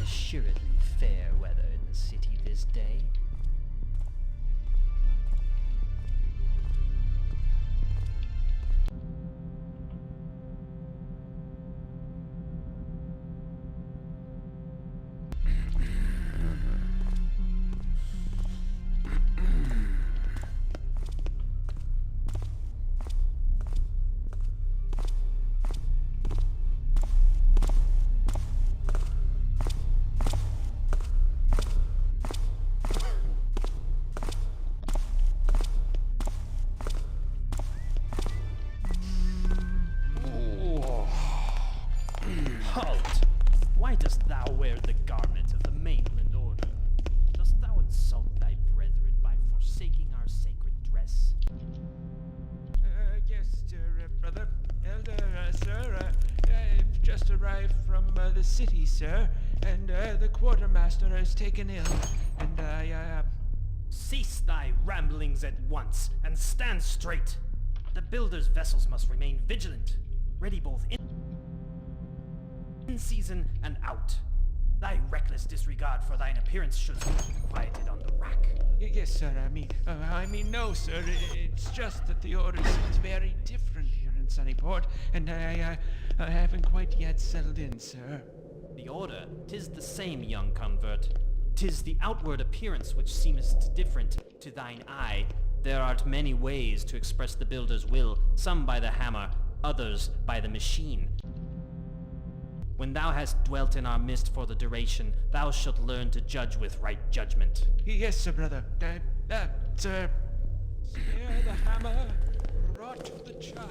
Assuredly fair weather in the city this day. Halt! Why dost thou wear the garment of the mainland order? Dost thou insult thy brethren by forsaking our sacred dress? Yes, brother, elder, sir, I've just arrived from the city, sir, and the quartermaster has taken ill, and Cease thy ramblings at once, and stand straight! The builder's vessels must remain vigilant, ready both in season and out. Thy reckless disregard for thine appearance should be quieted on the rack. Yes, sir, I mean, no, sir, it's just that the order seems very different here in Sunnyport, and I haven't quite yet settled in, sir. The order, 'tis the same, young convert. 'Tis the outward appearance which seemeth different to thine eye. There art many ways to express the builder's will, some by the hammer, others by the machine. When thou hast dwelt in our midst for the duration, thou shalt learn to judge with right judgment. Yes, sir, brother. Sir. Spare the hammer, rot the child.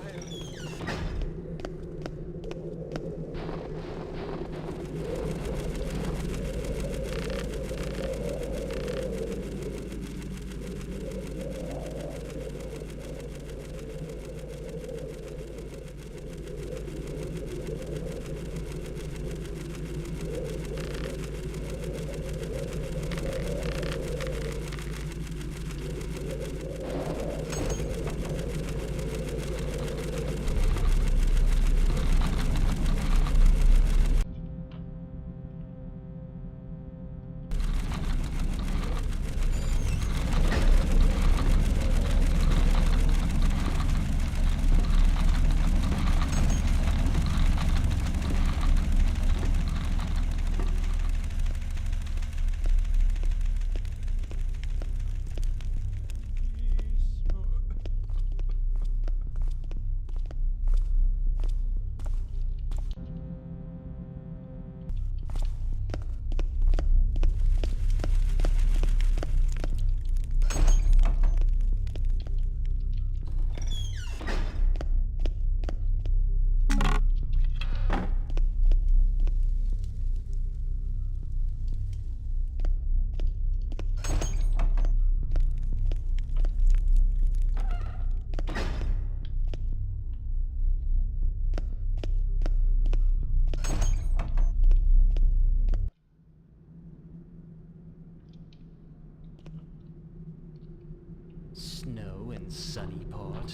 Snow in Sunnyport?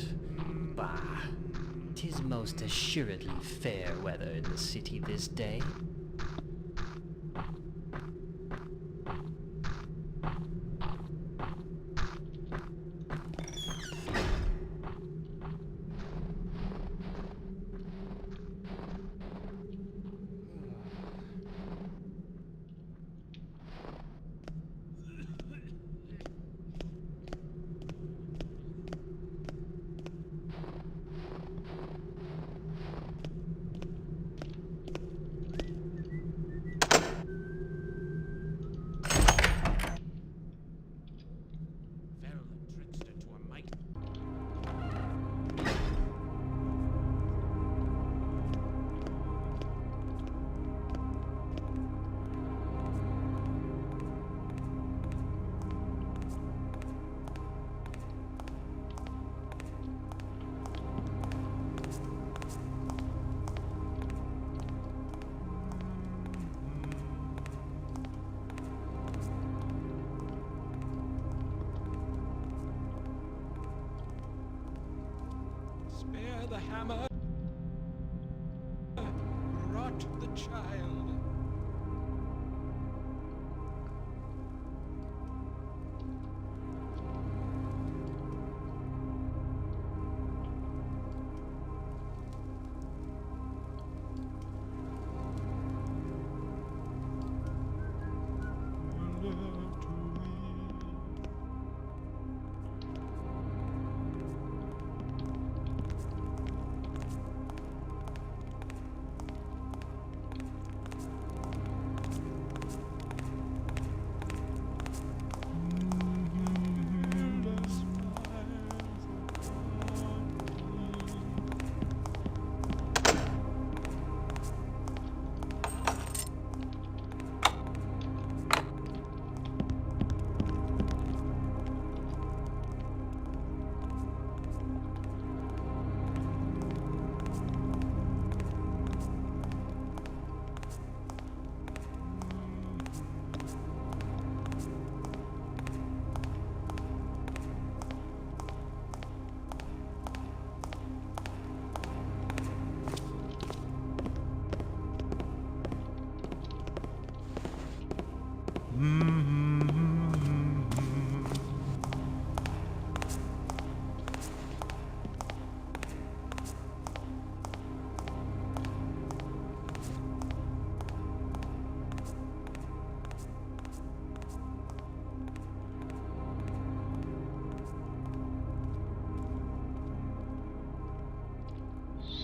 Bah! 'Tis most assuredly fair weather in the city this day. Spare the hammer. Rot the child.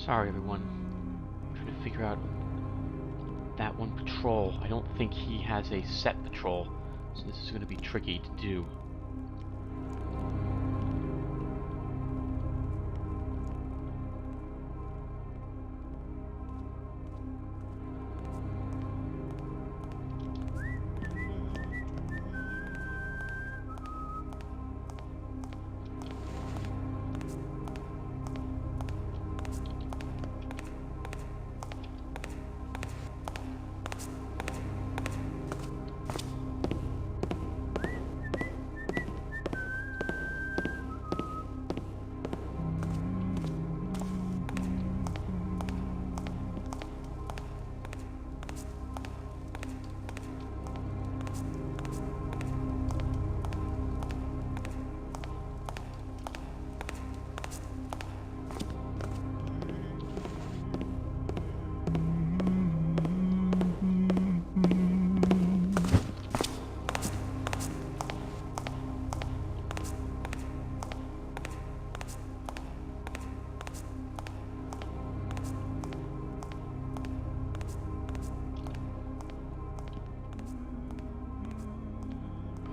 Sorry, everyone. I'm trying to figure out that one patrol. I don't think he has a set patrol, so this is going to be tricky to do.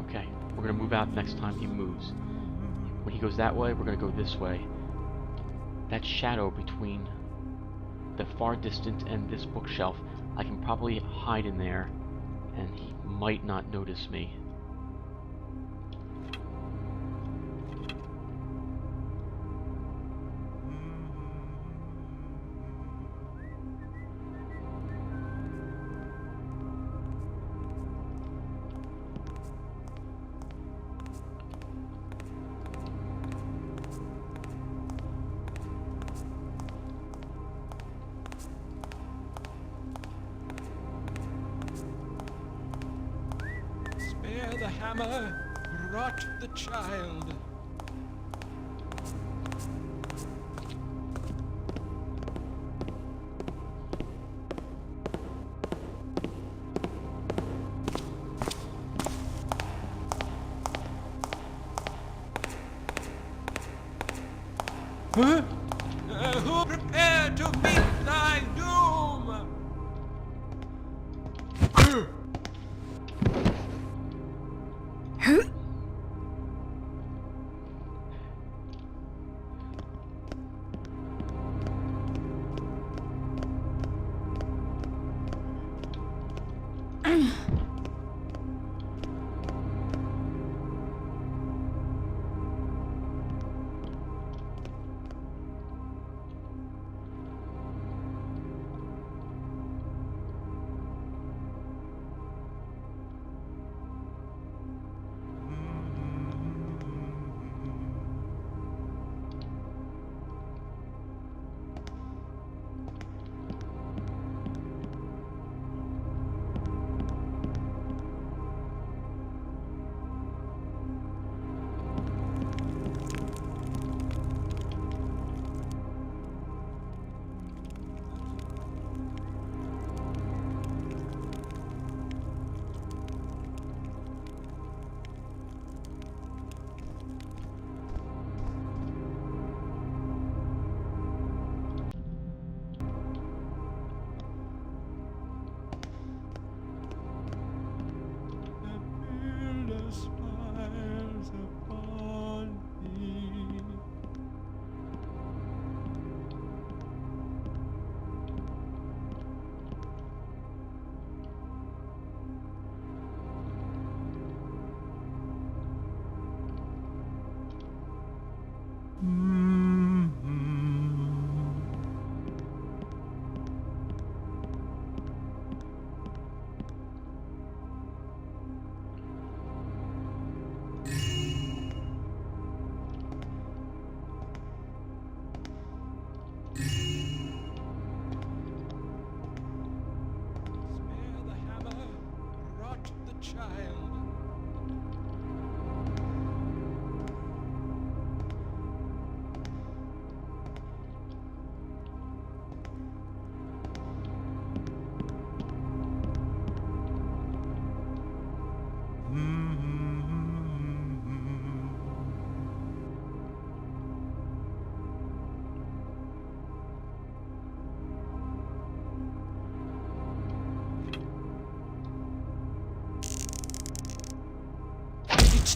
Okay, we're going to move out next time he moves. When he goes that way, we're going to go this way. That shadow between the far distance and this bookshelf, I can probably hide in there, and he might not notice me. Spare the hammer. Rot the child. Huh? Who prepare to meet thy doom?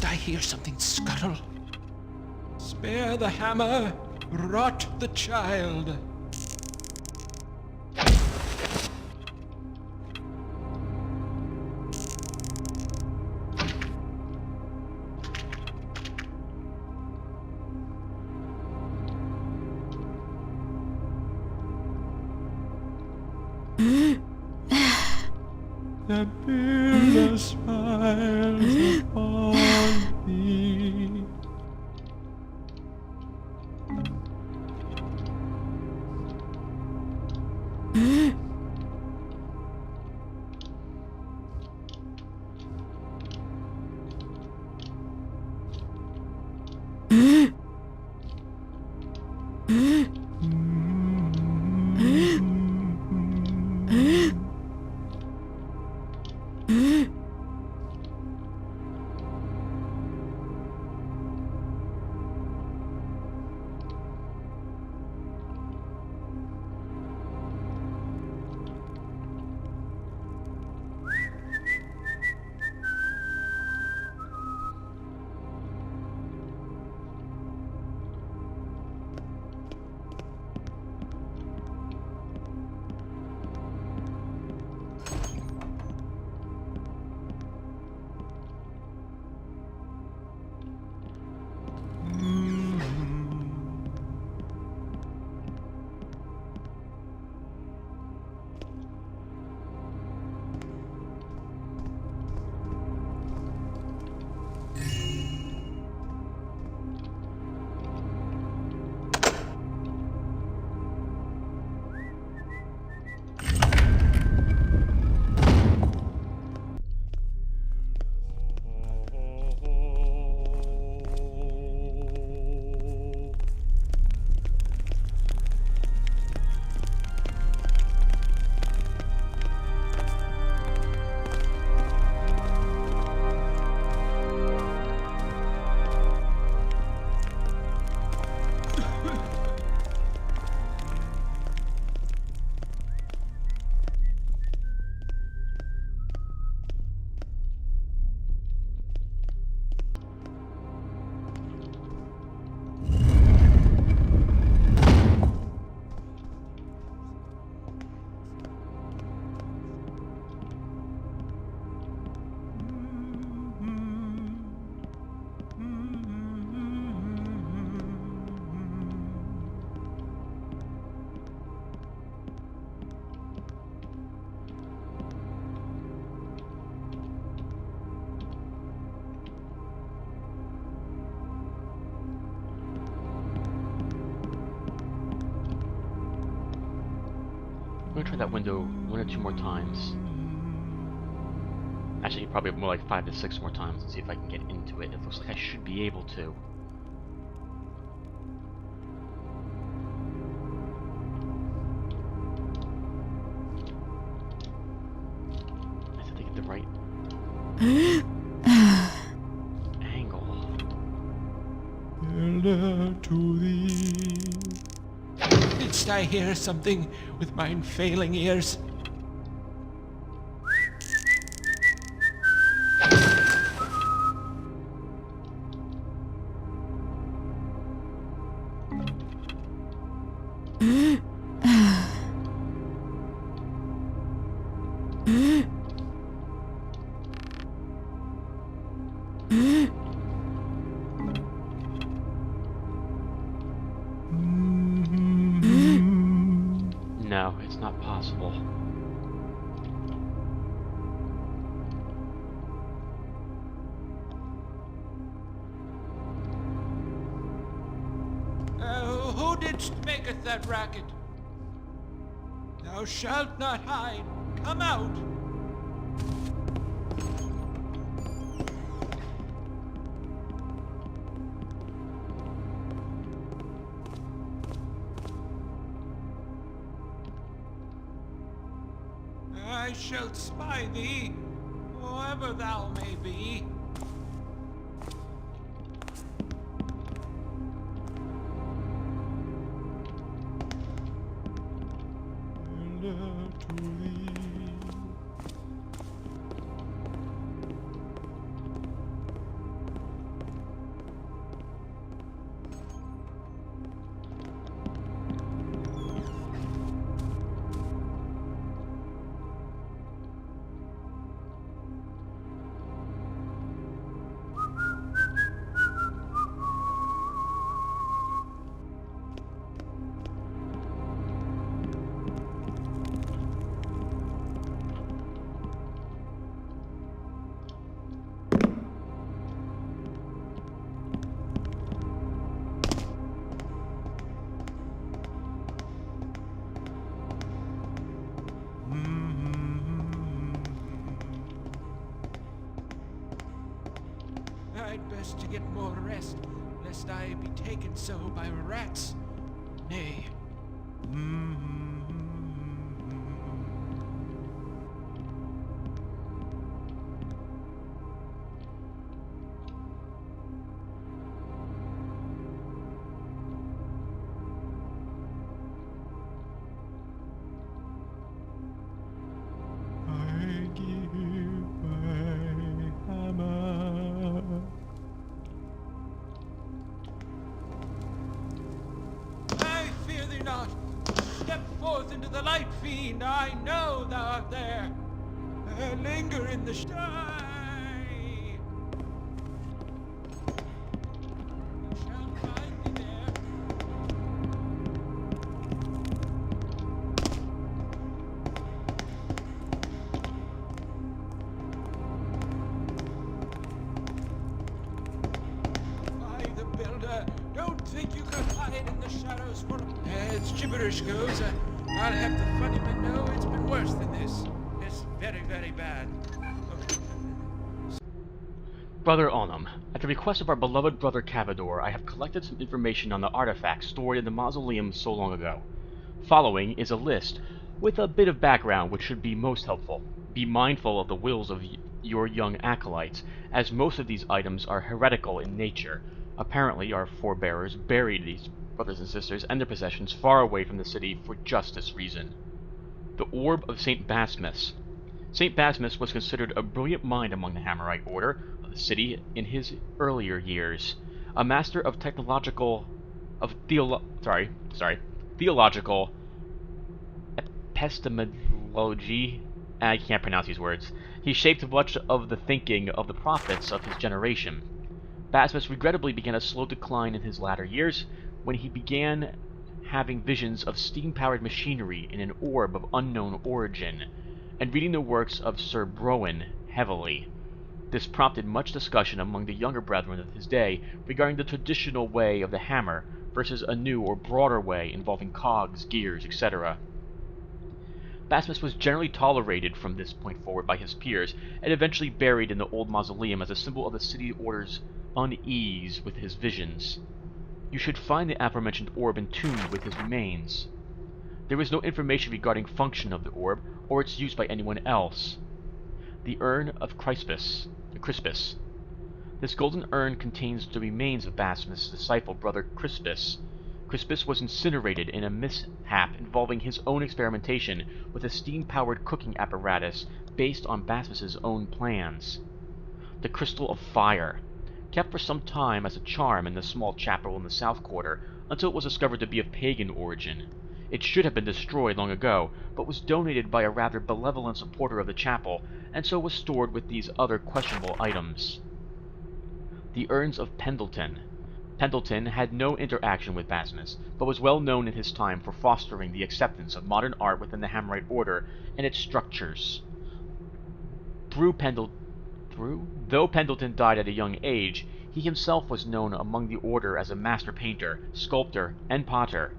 Didst I hear something scuttle? Spare the hammer, rot the child. The builder smiles upon thee. I'm gonna try that window 1 or 2 more times. Actually, probably more like 5 to 6 more times and see if I can get into it. It looks like I should be able to. I have to get the right angle. Builder to thee. Didst I hear something with mine failing ears? No, it's not possible. Who didst maketh that racket? Thou shalt not hide. Come out. I shall spy thee, whoever thou may be. To thee. haste to get more rest, lest I be taken so by rats. Nay. I give my hammer. I fear thee not. Step forth into the light, fiend. I know thou art there. Linger in the sky. You shall find me there. I, the builder, don't think you can hide in the shadows for... As gibberish goes, I'll have the funny men know it's been worse than this. It's very, very bad. Brother Onum, at the request of our beloved brother Cavador, I have collected some information on the artifacts stored in the mausoleum so long ago. Following is a list with a bit of background which should be most helpful. Be mindful of the wills of your young acolytes, as most of these items are heretical in nature. Apparently, our forebears buried these brothers and sisters and their possessions far away from the city for just this reason. The Orb of St. Basmus. St. Basmus was considered a brilliant mind among the Hammerite Order of the city in his earlier years, a master of theological epistemology. I can't pronounce these words. He shaped much of the thinking of the prophets of his generation. Basmus regrettably began a slow decline in his latter years when he began having visions of steam-powered machinery in an orb of unknown origin, and reading the works of Sir Browen heavily. This prompted much discussion among the younger brethren of his day regarding the traditional way of the hammer versus a new or broader way involving cogs, gears, etc. Basmus was generally tolerated from this point forward by his peers, and eventually buried in the old mausoleum as a symbol of the city order's unease with his visions. You should find the aforementioned orb entombed with his remains. There is no information regarding function of the orb, or its use by anyone else. The Urn of Crispus. This golden urn contains the remains of Basmus' disciple brother Crispus. Crispus was incinerated in a mishap involving his own experimentation with a steam-powered cooking apparatus based on Basmus' own plans. The Crystal of Fire, kept for some time as a charm in the small chapel in the south quarter until it was discovered to be of pagan origin. It should have been destroyed long ago, but was donated by a rather benevolent supporter of the chapel, and so was stored with these other questionable items. The Urns of Pendleton. Pendleton had no interaction with Basmus, but was well known in his time for fostering the acceptance of modern art within the Hammerite Order and its structures. Though Pendleton died at a young age, he himself was known among the Order as a master painter, sculptor, and potter.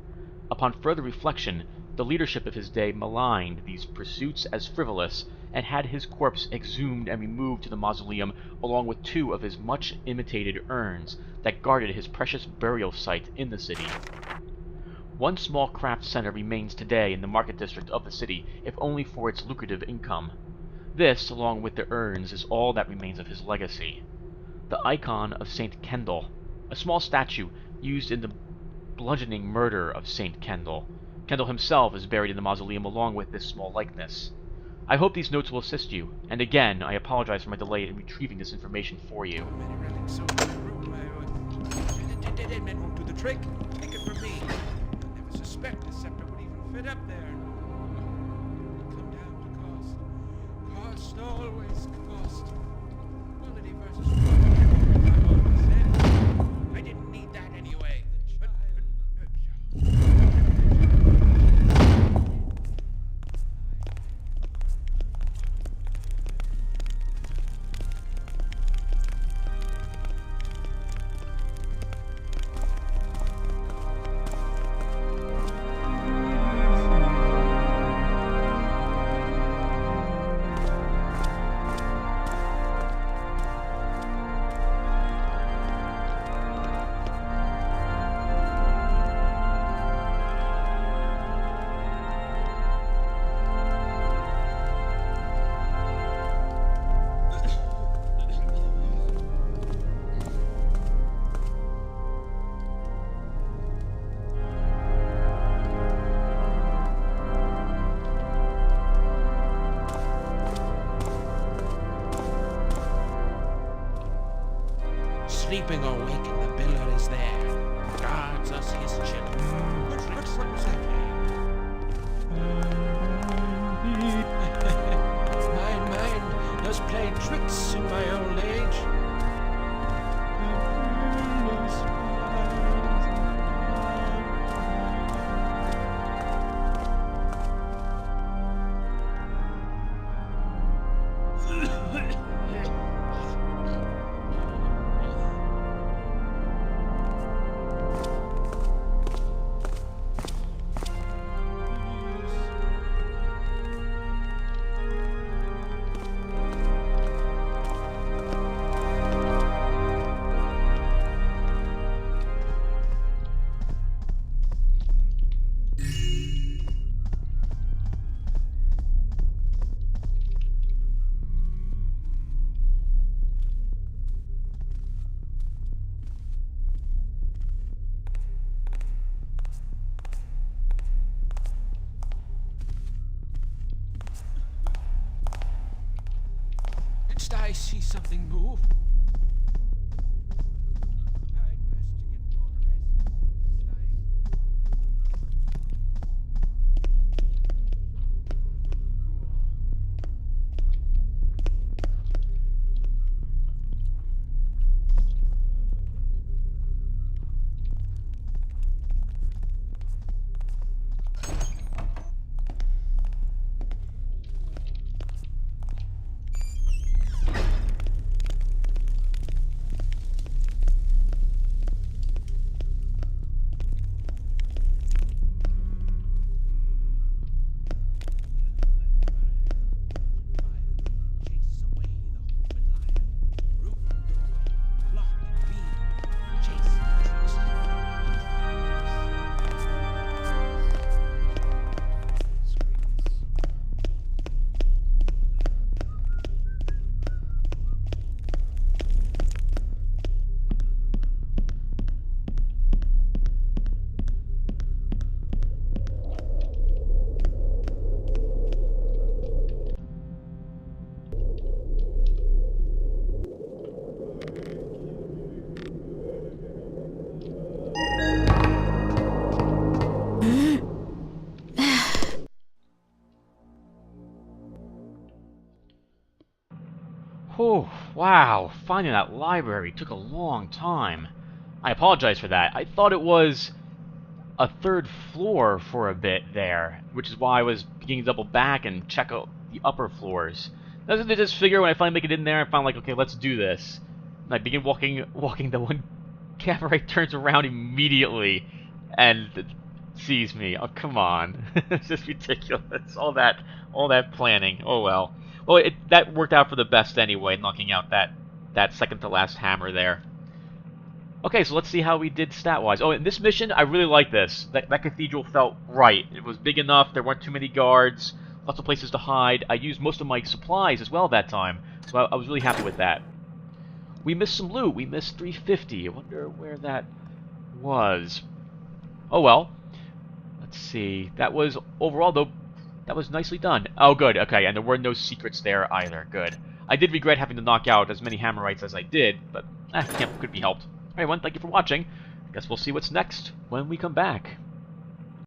Upon further reflection, the leadership of his day maligned these pursuits as frivolous, and had his corpse exhumed and removed to the mausoleum along with two of his much imitated urns that guarded his precious burial site in the city. One small craft center remains today in the market district of the city, if only for its lucrative income. This, along with the urns, is all that remains of his legacy. The icon of St. Kendall, a small statue used in the bludgeoning murder of St. Kendall. Kendall himself is buried in the mausoleum along with this small likeness. I hope these notes will assist you, and again, I apologize for my delay in retrieving this information for you. Many relics over the room. Dead men won't do the trick. Take it from me. I'd never suspect the scepter would even fit up there. Come down to cost. Cost always cost. Quality versus quantity. I've always said. I didn't need that anyway. sleeping or waking, the builder is there. Guards us his children. What was that? Mine does play tricks in my old age. Did I see something move? I'd best to get more rest, lest Oh, wow. Finding that library took a long time. I apologize for that. I thought it was a third floor for a bit there, which is why I was beginning to double back and check out the upper floors. Doesn't it just figure when I finally make it in there, I find like, okay, let's do this. And I begin walking, the one camera turns around immediately and sees me. Oh, come on. It's just ridiculous. All that planning. Oh well. Well, that worked out for the best anyway, knocking out that second to last hammer there. Okay, so let's see how we did stat-wise. Oh, in this mission, I really like this. That cathedral felt right. It was big enough, there weren't too many guards, lots of places to hide. I used most of my supplies as well that time, so I was really happy with that. We missed some loot. We missed 350. I wonder where that was. Oh well. Let's see. That was, overall though, that was nicely done. Oh, good. Okay, and there were no secrets there either. Good. I did regret having to knock out as many Hammerites as I did, but could be helped. Alright, everyone, thank you for watching. I guess we'll see what's next when we come back.